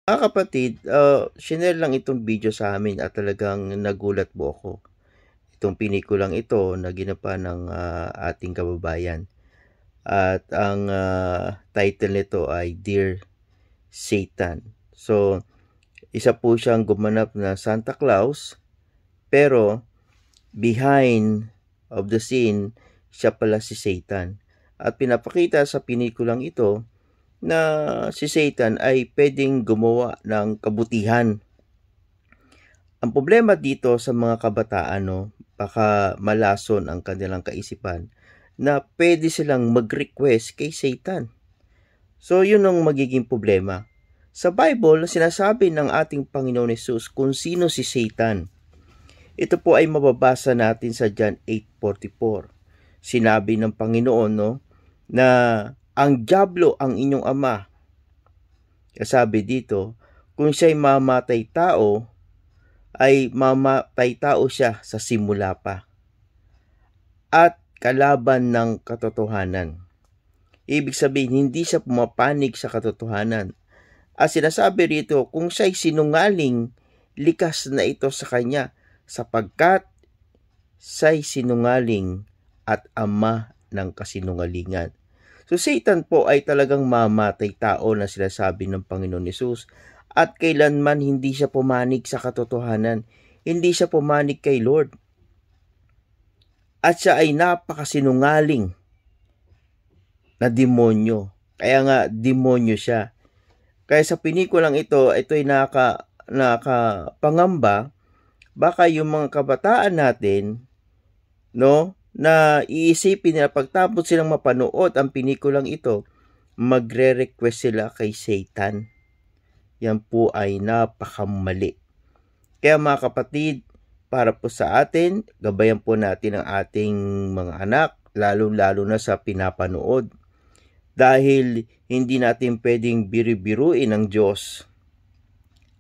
Mga kapatid, shinare lang itong video sa amin at talagang nagulat po ako. Itong pinikulang ito na ginapa ng ating kababayan. At ang title nito ay Dear Satan. So, isa po siyang gumanap na Santa Claus, pero behind of the scene, siya pala si Satan. At pinapakita sa pinikulang ito na si Satan ay pwedeng gumawa ng kabutihan. Ang problema dito sa mga kabataan, no, baka malason ang kanilang kaisipan na pwede silang mag-request kay Satan. So, yun ang magiging problema. Sa Bible, sinasabi ng ating Panginoon Hesus kung sino si Satan. Ito po ay mababasa natin sa John 8:44. Sinabi ng Panginoon, no, na ang diablo ang inyong ama. Sabi dito, kung siya'y mamatay tao, ay mamatay tao siya sa simula pa at kalaban ng katotohanan. Ibig sabihin, hindi siya pumapanig sa katotohanan. At sinasabi rito, kung siya'y sinungaling, likas na ito sa kanya sapagkat siya'y sinungaling at ama ng kasinungalingan. So Satan po ay talagang mamatay tao na sinasabi ng Panginoon Hesus at kailanman hindi siya pumanig sa katotohanan. Hindi siya pumanig kay Lord. At siya ay napakasinungaling na demonyo. Kaya nga demonyo siya. Kaya sa pinikulang ito ay nakapangamba, baka yung mga kabataan natin, no, na iisipin nila pagtapos silang mapanood ang pinikulang ito, magre-request sila kay Satan. Yan po ay napakamali. Kaya mga kapatid, para po sa atin, gabayan po natin ang ating mga anak, lalo-lalo na sa pinapanood. Dahil hindi natin pwedeng biru-biruin ang Diyos.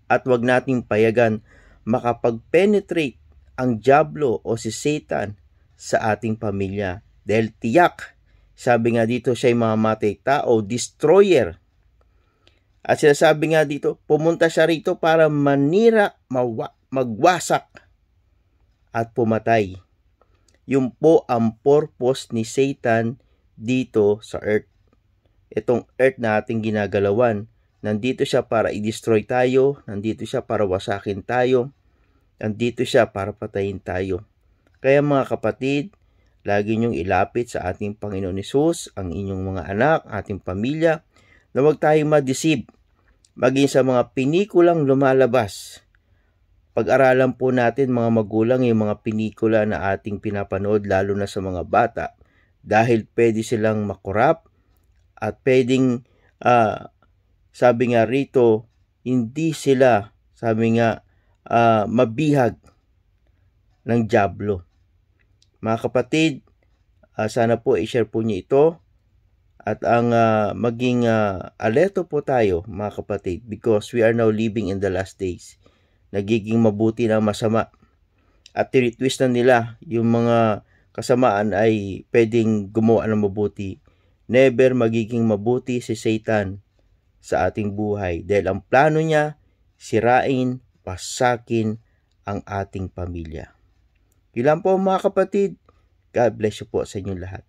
At wag nating payagan makapag-penetrate ang diablo o si Satan sa ating pamilya. Dahil tiyak, sabi nga dito siya'y mamamatay tao, destroyer. At sinasabi nga dito, pumunta siya rito para manira, magwasak at pumatay. Yun po ang purpose ni Satan dito sa earth. Itong earth na ating ginagalawan. Nandito siya para i-destroy tayo, nandito siya para wasakin tayo, nandito siya para patayin tayo. Kaya mga kapatid, lagi niyong ilapit sa ating Panginoon Hesus ang inyong mga anak, ating pamilya, na huwag tayong ma-deceive. Maging sa mga pinikulang lumalabas. Pag-aralan po natin mga magulang yung mga pinikula na ating pinapanood, lalo na sa mga bata, dahil pwede silang makurap at pwedeng, sabi nga rito, hindi sila, sabi nga, mabihag ng diablo. Mga kapatid, sana po i-share po niyo ito at ang maging alerto po tayo mga kapatid, because we are now living in the last days. Nagiging mabuti na masama at tinitwist na nila yung mga kasamaan ay pwedeng gumawa ng mabuti. Never magiging mabuti si Satan sa ating buhay dahil ang plano niya sirain, pasakin ang ating pamilya. Yun lang po mga kapatid. God bless you po sa inyong lahat.